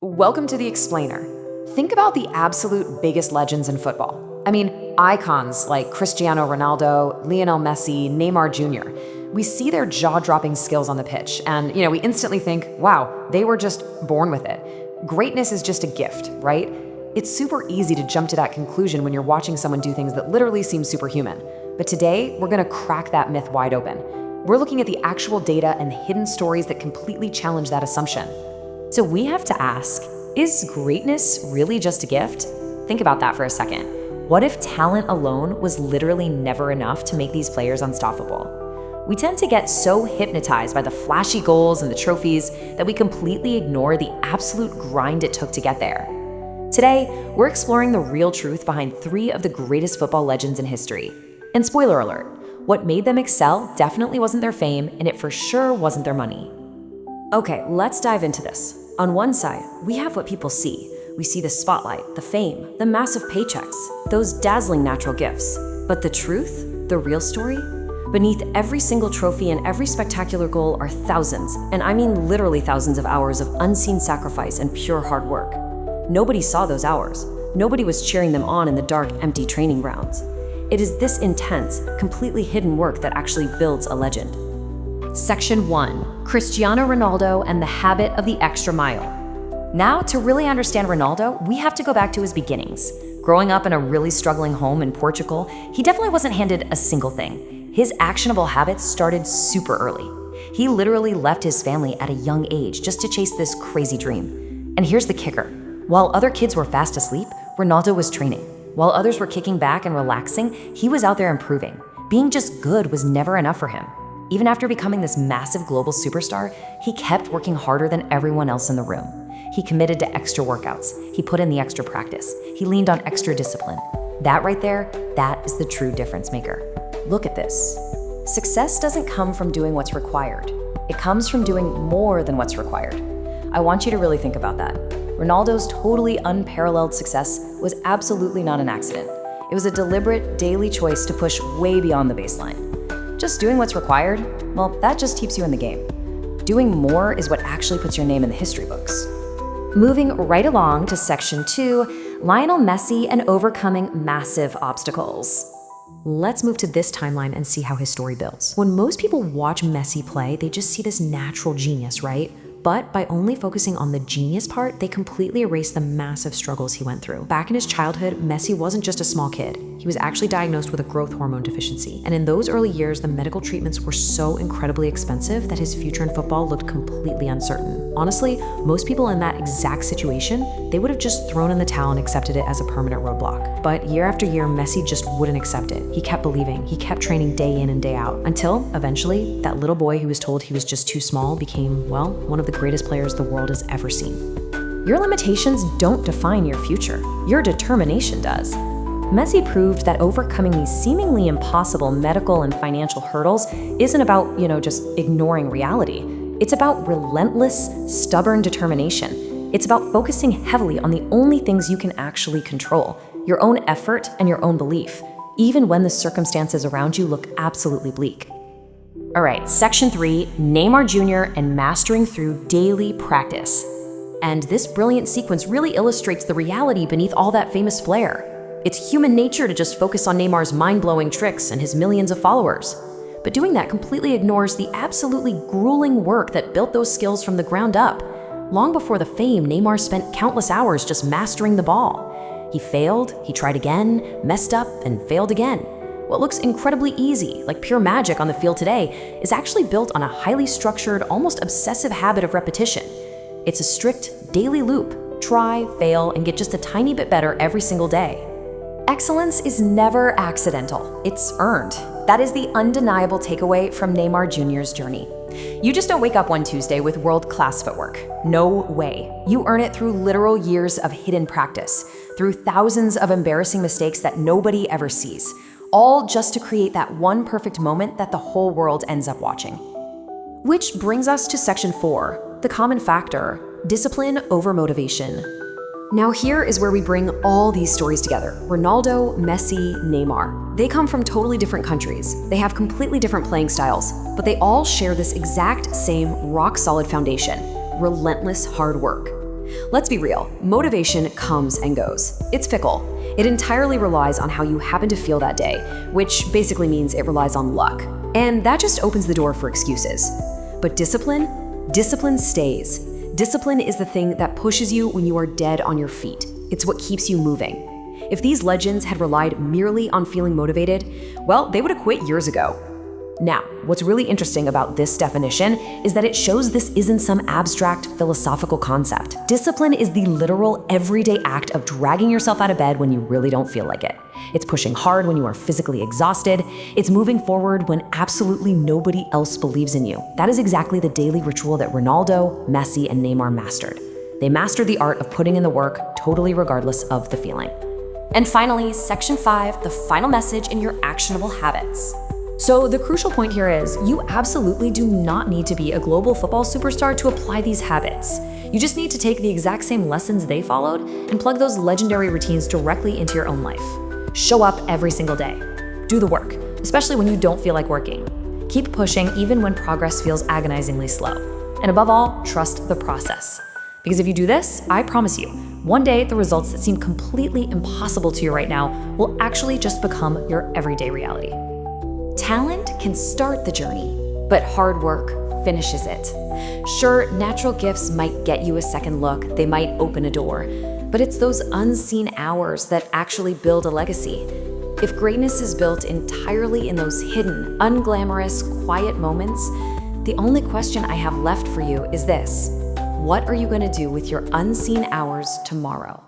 Welcome to The Explainer. Think about the absolute biggest legends in football. I mean, icons like Cristiano Ronaldo, Lionel Messi, Neymar Jr. We see their jaw-dropping skills on the pitch, and we instantly think, wow, they were just born with it. Greatness is just a gift, right? It's super easy to jump to that conclusion when you're watching someone do things that literally seem superhuman. But today, we're gonna crack that myth wide open. We're looking at the actual data and the hidden stories that completely challenge that assumption. So we have to ask, is greatness really just a gift? Think about that for a second. What if talent alone was literally never enough to make these players unstoppable? We tend to get so hypnotized by the flashy goals and the trophies that we completely ignore the absolute grind it took to get there. Today, we're exploring the real truth behind three of the greatest football legends in history. And spoiler alert, what made them excel definitely wasn't their fame, and it for sure wasn't their money. Okay, let's dive into this. On one side, we have what people see. We see the spotlight, the fame, the massive paychecks, those dazzling natural gifts. But the truth, the real story? Beneath every single trophy and every spectacular goal are thousands, and I mean literally thousands of hours of unseen sacrifice and pure hard work. Nobody saw those hours. Nobody was cheering them on in the dark, empty training grounds. It is this intense, completely hidden work that actually builds a legend. Section 1. Cristiano Ronaldo and the habit of the extra mile. Now, to really understand Ronaldo, we have to go back to his beginnings. Growing up in a really struggling home in Portugal, he definitely wasn't handed a single thing. His actionable habits started super early. He literally left his family at a young age just to chase this crazy dream. And here's the kicker. While other kids were fast asleep, Ronaldo was training. While others were kicking back and relaxing, he was out there improving. Being just good was never enough for him. Even after becoming this massive global superstar, he kept working harder than everyone else in the room. He committed to extra workouts. He put in the extra practice. He leaned on extra discipline. That right there, that is the true difference maker. Look at this. Success doesn't come from doing what's required. It comes from doing more than what's required. I want you to really think about that. Ronaldo's totally unparalleled success was absolutely not an accident. It was a deliberate, daily choice to push way beyond the baseline. Just doing what's required, well, that just keeps you in the game. Doing more is what actually puts your name in the history books. Moving right along to Section 2, Lionel Messi and overcoming massive obstacles. Let's move to this timeline and see how his story builds. When most people watch Messi play, they just see this natural genius, right? But by only focusing on the genius part, they completely erase the massive struggles he went through. Back in his childhood, Messi wasn't just a small kid. He was actually diagnosed with a growth hormone deficiency. And in those early years, the medical treatments were so incredibly expensive that his future in football looked completely uncertain. Honestly, most people in that exact situation, they would have just thrown in the towel and accepted it as a permanent roadblock. But year after year, Messi just wouldn't accept it. He kept believing, he kept training day in and day out, until eventually, that little boy who was told he was just too small became, well, one of the greatest players the world has ever seen. Your limitations don't define your future. Your determination does. Messi proved that overcoming these seemingly impossible medical and financial hurdles isn't about, just ignoring reality. It's about relentless, stubborn determination. It's about focusing heavily on the only things you can actually control, your own effort and your own belief, even when the circumstances around you look absolutely bleak. All right, Section 3, Neymar Jr. and mastering through daily practice. And this brilliant sequence really illustrates the reality beneath all that famous flair. It's human nature to just focus on Neymar's mind-blowing tricks and his millions of followers. But doing that completely ignores the absolutely grueling work that built those skills from the ground up. Long before the fame, Neymar spent countless hours just mastering the ball. He failed, he tried again, messed up, and failed again. What looks incredibly easy, like pure magic on the field today, is actually built on a highly structured, almost obsessive habit of repetition. It's a strict daily loop. Try, fail, and get just a tiny bit better every single day. Excellence is never accidental. It's earned. That is the undeniable takeaway from Neymar Jr.'s journey. You just don't wake up one Tuesday with world-class footwork. No way. You earn it through literal years of hidden practice, through thousands of embarrassing mistakes that nobody ever sees, all just to create that one perfect moment that the whole world ends up watching. Which brings us to Section 4, the common factor, discipline over motivation. Now here is where we bring all these stories together. Ronaldo, Messi, Neymar. They come from totally different countries. They have completely different playing styles, but they all share this exact same rock-solid foundation, relentless hard work. Let's be real, motivation comes and goes. It's fickle. It entirely relies on how you happen to feel that day, which basically means it relies on luck. And that just opens the door for excuses. But discipline stays. Discipline is the thing that pushes you when you are dead on your feet. It's what keeps you moving. If these legends had relied merely on feeling motivated, well, they would have quit years ago. Now, what's really interesting about this definition is that it shows this isn't some abstract philosophical concept. Discipline is the literal everyday act of dragging yourself out of bed when you really don't feel like it. It's pushing hard when you are physically exhausted. It's moving forward when absolutely nobody else believes in you. That is exactly the daily ritual that Ronaldo, Messi, and Neymar mastered. They mastered the art of putting in the work, totally regardless of the feeling. And finally, section 5, the final message in your actionable habits. So the crucial point here is you absolutely do not need to be a global football superstar to apply these habits. You just need to take the exact same lessons they followed and plug those legendary routines directly into your own life. Show up every single day. Do the work, especially when you don't feel like working. Keep pushing even when progress feels agonizingly slow. And above all, trust the process. Because if you do this, I promise you, one day the results that seem completely impossible to you right now will actually just become your everyday reality. Talent can start the journey, but hard work finishes it. Sure, natural gifts might get you a second look, they might open a door, but it's those unseen hours that actually build a legacy. If greatness is built entirely in those hidden, unglamorous, quiet moments, the only question I have left for you is this: what are you going to do with your unseen hours tomorrow?